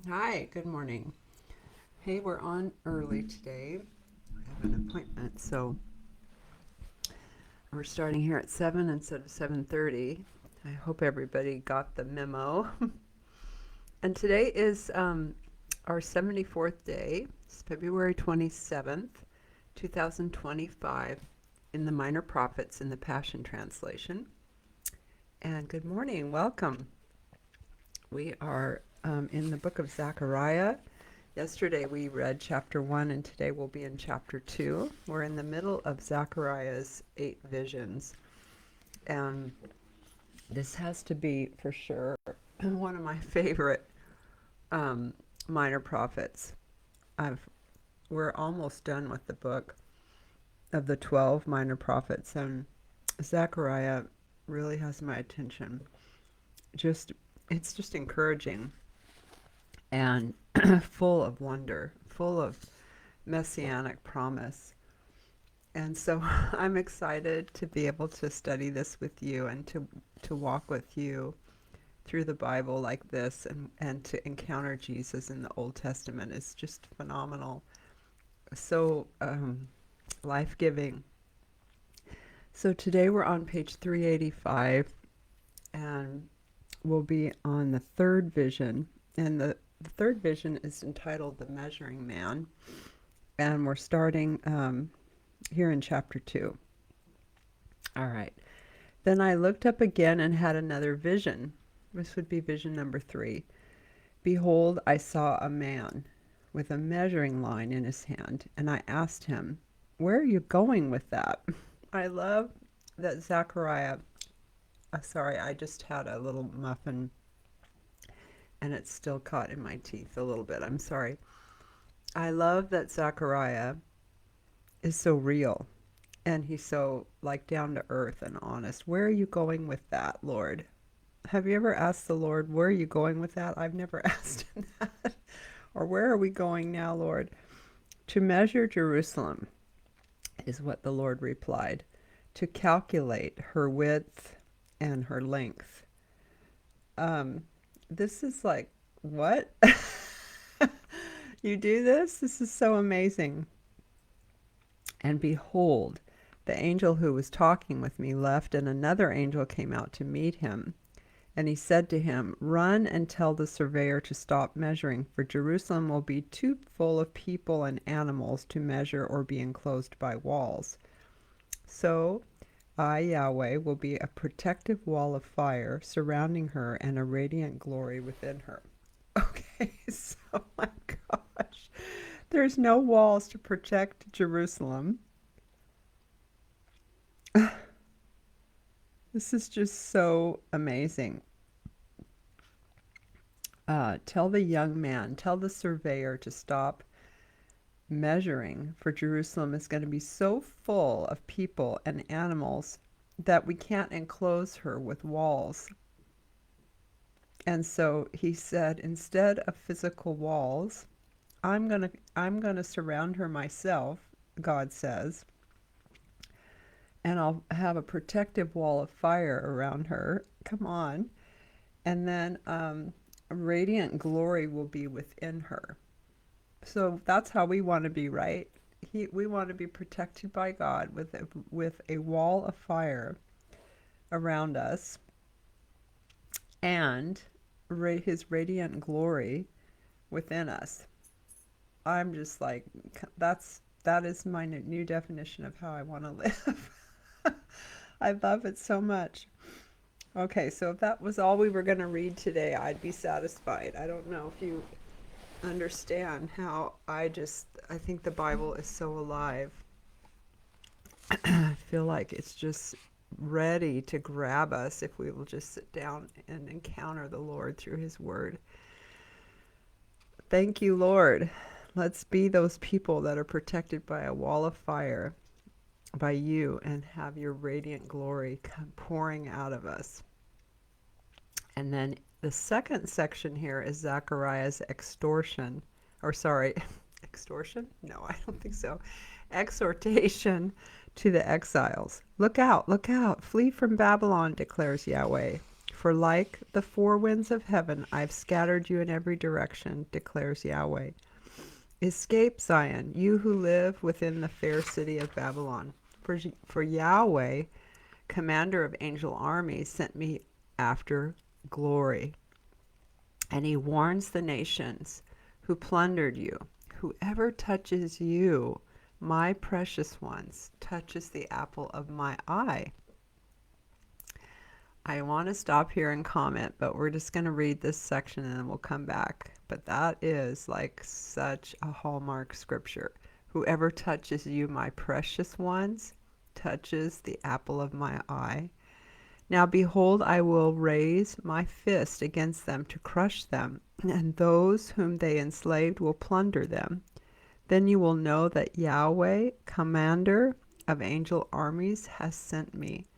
Hi, good morning. Hey, we're on early today. I have an appointment, so we're starting here at 7 instead of 7:30. I hope everybody got the memo. And today is our 74th day. It's February 27th, 2025, in the Minor Prophets in the Passion Translation. And good morning, welcome. We are in the book of Zechariah. Yesterday we read chapter 1, and today we'll be in chapter 2. We're in the middle of Zechariah's 8 visions. And this has to be, for sure, one of my favorite minor prophets. We're almost done with the book of the 12 minor prophets, and Zechariah really has my attention. It's just encouraging and full of wonder, full of messianic promise. And so I'm excited to be able to study this with you and to walk with you through the Bible like this, and to encounter Jesus in the Old Testament is just phenomenal. So life-giving. So today we're on page 385, and we'll be on the third vision. And the third vision is entitled The Measuring Man. And we're starting here in chapter 2. All right. Then I looked up again and had another vision. This would be vision number 3. Behold, I saw a man with a measuring line in his hand, and I asked him, where are you going with that? I love that Zechariah, sorry, I just had a little muffin and it's still caught in my teeth a little bit. I'm sorry. I love that Zechariah is so real, and he's so like down to earth and honest. Where are you going with that, Lord? Have you ever asked the Lord, where are you going with that? I've never asked him that. Or where are we going now, Lord? To measure Jerusalem is what the Lord replied. To calculate her width and her length. This is like, what? You do this? This is so amazing. And behold, the angel who was talking with me left, and another angel came out to meet him. And he said to him, run and tell the surveyor to stop measuring, for Jerusalem will be too full of people and animals to measure or be enclosed by walls. So I, Yahweh, will be a protective wall of fire surrounding her and a radiant glory within her. Okay, so my gosh, there's no walls to protect Jerusalem. This is just so amazing. Tell the young man, tell the surveyor to stop measuring, for Jerusalem is going to be so full of people and animals that we can't enclose her with walls. And so he said, instead of physical walls, I'm going to surround her myself, God says, and I'll have a protective wall of fire around her. Come on. And then radiant glory will be within her. So that's how we want to be, right? We want to be protected by God with a wall of fire around us, and his radiant glory within us. I'm just like, that is my new definition of how I want to live. I love it so much. Okay, so if that was all we were going to read today, I'd be satisfied. I don't know if you understand how I think the Bible is so alive. I feel like it's just ready to grab us if we will just sit down and encounter the Lord through his word. Thank you, Lord. Let's be those people that are protected by a wall of fire by you, and have your radiant glory come pouring out of us. And then the second section here is Zechariah's extortion. Extortion? No, I don't think so. Exhortation to the exiles. Look out, flee from Babylon, declares Yahweh. For like the four winds of heaven, I've scattered you in every direction, declares Yahweh. Escape, Zion, you who live within the fair city of Babylon. For Yahweh, commander of angel armies, sent me after glory. And he warns the nations who plundered you. Whoever touches you, my precious ones, touches the apple of my eye. I want to stop here and comment, but we're just going to read this section and then we'll come back. But that is like such a hallmark scripture. Whoever touches you, my precious ones, touches the apple of my eye. Now behold, I will raise my fist against them to crush them, and those whom they enslaved will plunder them. Then you will know that Yahweh, commander of angel armies, has sent me.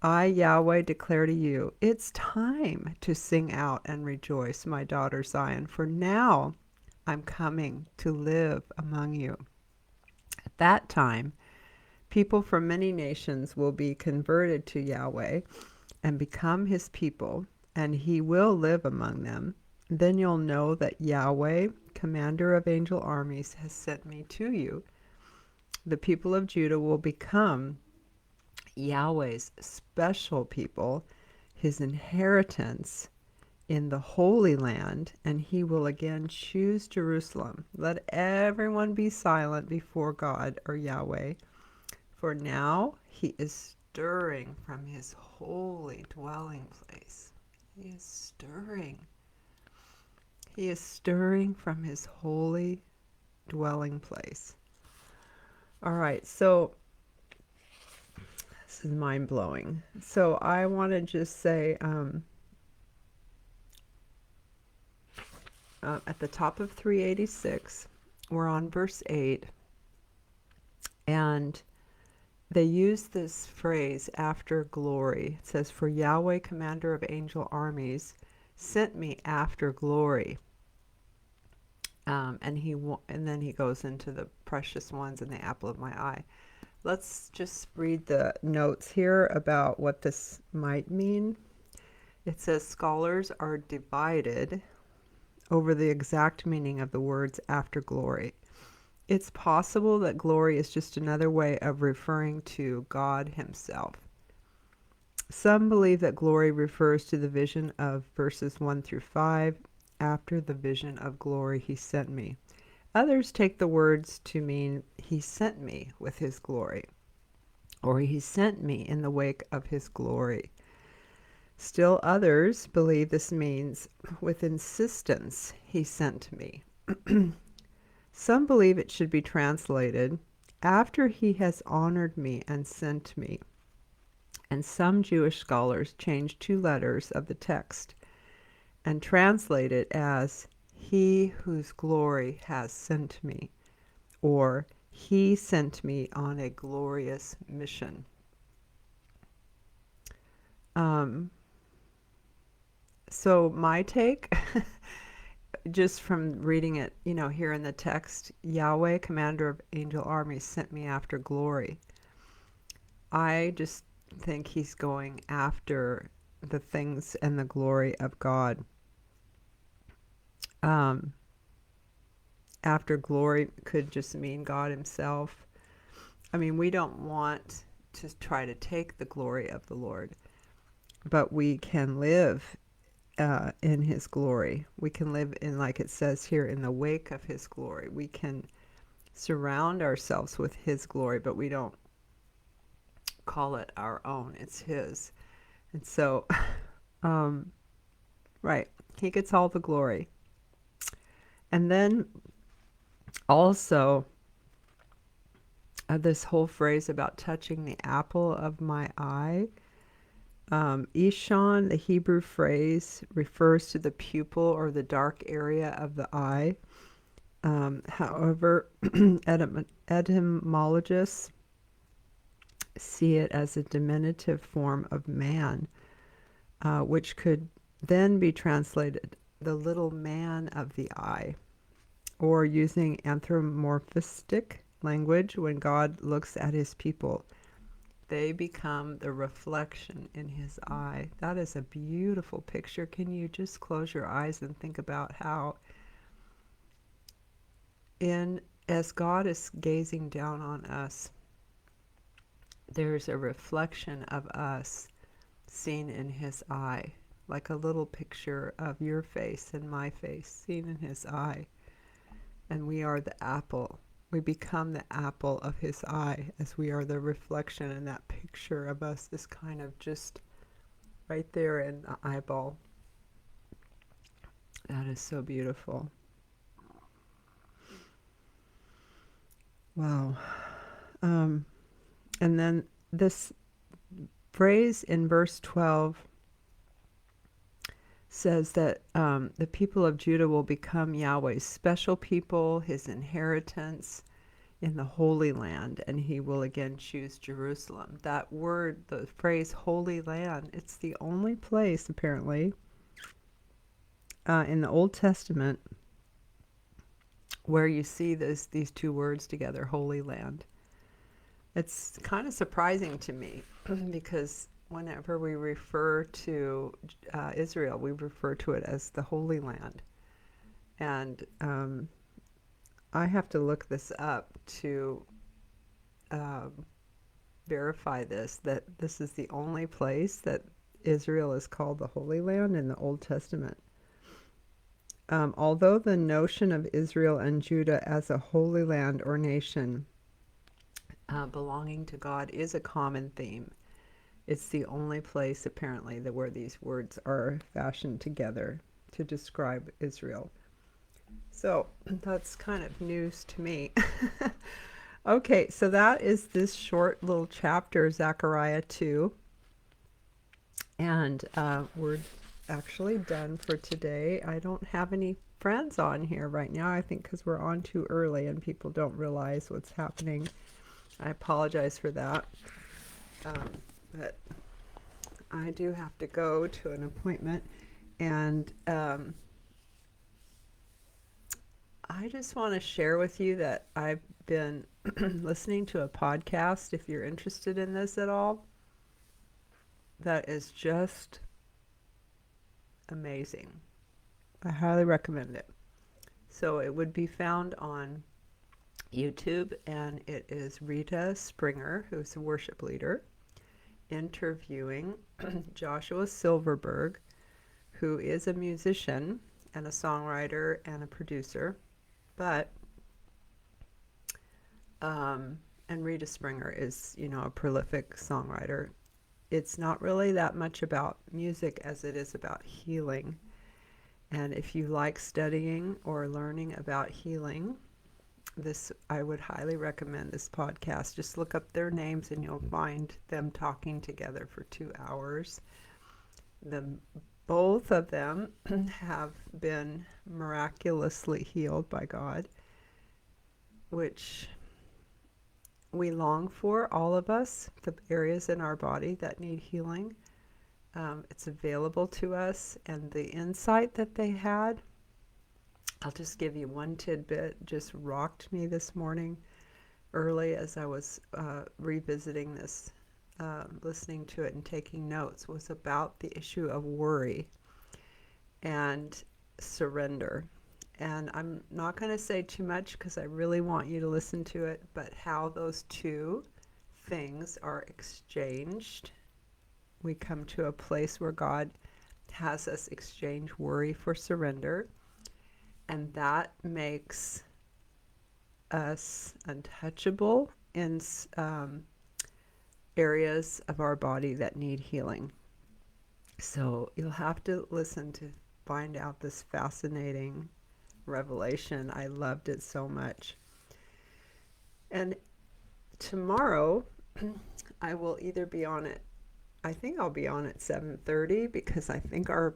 I, Yahweh, declare to you, it's time to sing out and rejoice, my daughter Zion, for now I'm coming to live among you. At that time, people from many nations will be converted to Yahweh and become his people, and he will live among them. Then you'll know that Yahweh, commander of angel armies, has sent me to you. The people of Judah will become Yahweh's special people, his inheritance in the Holy Land, and he will again choose Jerusalem. Let everyone be silent before God, or Yahweh, for now he is stirring from his holy dwelling place. He is stirring. He is stirring from his holy dwelling place. All right, so this is mind-blowing. So I want to just say, at the top of 386, we're on verse 8, and they use this phrase, after glory. It says, for Yahweh, commander of angel armies, sent me after glory. And then he goes into the precious ones and the apple of my eye. Let's just read the notes here about what this might mean. It says scholars are divided over the exact meaning of the words after glory. It's possible that glory is just another way of referring to God himself. Some believe that glory refers to the vision of verses 1 through 5, after the vision of glory he sent me. Others take the words to mean he sent me with his glory, or he sent me in the wake of his glory. Still others believe this means with insistence he sent me. Some believe it should be translated, after he has honored me and sent me. And some Jewish scholars change 2 letters of the text and translate it as, he whose glory has sent me, or he sent me on a glorious mission. So my take, just from reading it, here in the text, Yahweh, commander of angel armies, sent me after glory. I just think he's going after the things and the glory of God. After glory could just mean God himself. I mean, we don't want to try to take the glory of the Lord, but we can live in his glory. We can live in, like it says here, in the wake of his glory. We can surround ourselves with his glory, but we don't call it our own. It's his. And so, right, he gets all the glory. And then also, this whole phrase about touching the apple of my eye. Ishon, the Hebrew phrase, refers to the pupil or the dark area of the eye. However, etymologists see it as a diminutive form of man, which could then be translated the little man of the eye, or using anthropomorphistic language, when God looks at his people, they become the reflection in his eye. That is a beautiful picture. Can you just close your eyes and think about how as God is gazing down on us, there's a reflection of us seen in his eye, like a little picture of your face and my face seen in his eye. And we are the apple. We become the apple of his eye as we are the reflection, and that picture of us is kind of just right there in the eyeball. That is so beautiful. Wow. And then this phrase in verse 12 says that the people of Judah will become Yahweh's special people, his inheritance in the Holy Land, and he will again choose Jerusalem. That word, the phrase Holy Land, it's the only place apparently in the Old Testament where you see these two words together, Holy Land. It's kind of surprising to me because whenever we refer to Israel, we refer to it as the Holy Land. And I have to look this up to verify this, that this is the only place that Israel is called the Holy Land in the Old Testament. Although the notion of Israel and Judah as a holy land or nation belonging to God is a common theme, it's the only place apparently that where these words are fashioned together to describe Israel. So that's kind of news to me. Okay, so that is this short little chapter, Zechariah 2. And we're actually done for today. I don't have any friends on here right now, I think because we're on too early and people don't realize what's happening. I apologize for that. But I do have to go to an appointment, and I just want to share with you that I've been listening to a podcast, if you're interested in this at all, that is just amazing. I highly recommend it. So it would be found on YouTube, and it is Rita Springer, who's a worship leader, interviewing Joshua Silverberg, who is a musician and a songwriter and a producer, but and Rita Springer is, a prolific songwriter. It's not really that much about music as it is about healing. And if you like studying or learning about healing, I would highly recommend this podcast. Just look up their names and you'll find them talking together for 2 hours. Both of them have been miraculously healed by God, which we long for, all of us, the areas in our body that need healing. It's available to us, and the insight that they had, I'll just give you one tidbit, just rocked me this morning early as I was revisiting this, listening to it and taking notes, was about the issue of worry and surrender. And I'm not going to say too much because I really want you to listen to it, but how those two things are exchanged. We come to a place where God has us exchange worry for surrender, and that makes us untouchable in areas of our body that need healing. So you'll have to listen to find out this fascinating revelation. I loved it so much. And tomorrow I will either be on it, I think I'll be on at 7:30 because I think our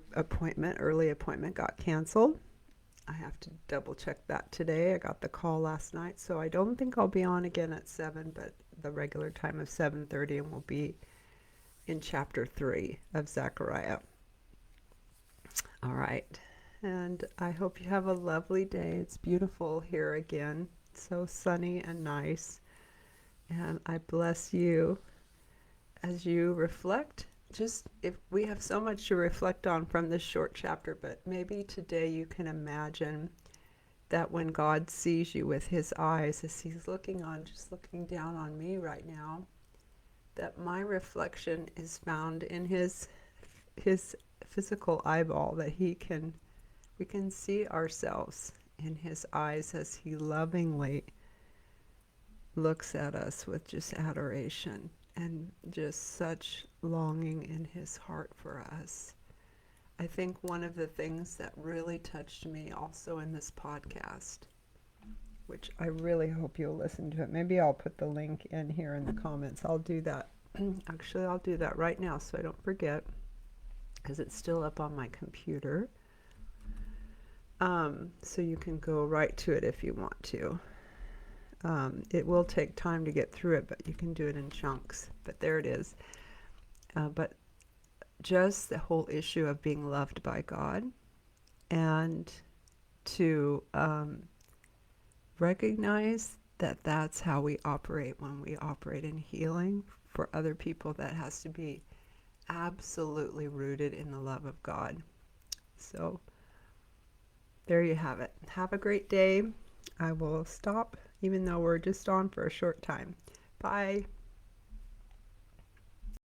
early appointment got canceled. I have to double check that today. I got the call last night, so I don't think I'll be on again at 7, but the regular time of 7:30, and we'll be in chapter 3 of Zechariah. All right. And I hope you have a lovely day. It's beautiful here again. So sunny and nice. And I bless you as you reflect, just if we have so much to reflect on from this short chapter, but maybe today you can imagine that when God sees you with his eyes, as he's just looking down on me right now, that my reflection is found in his physical eyeball, that we can see ourselves in his eyes as he lovingly looks at us with just adoration and just such longing in his heart for us. I think one of the things that really touched me also in this podcast, which I really hope you'll listen to it. Maybe I'll put the link in here in the comments. I'll do that. Actually, I'll do that right now so I don't forget, because it's still up on my computer. So you can go right to it if you want to. It will take time to get through it, but you can do it in chunks. But there it is. But just the whole issue of being loved by God, and to recognize that that's how we operate when we operate in healing for other people. That has to be absolutely rooted in the love of God. So there you have it. Have a great day. I will stop, even though we're just on for a short time. Bye.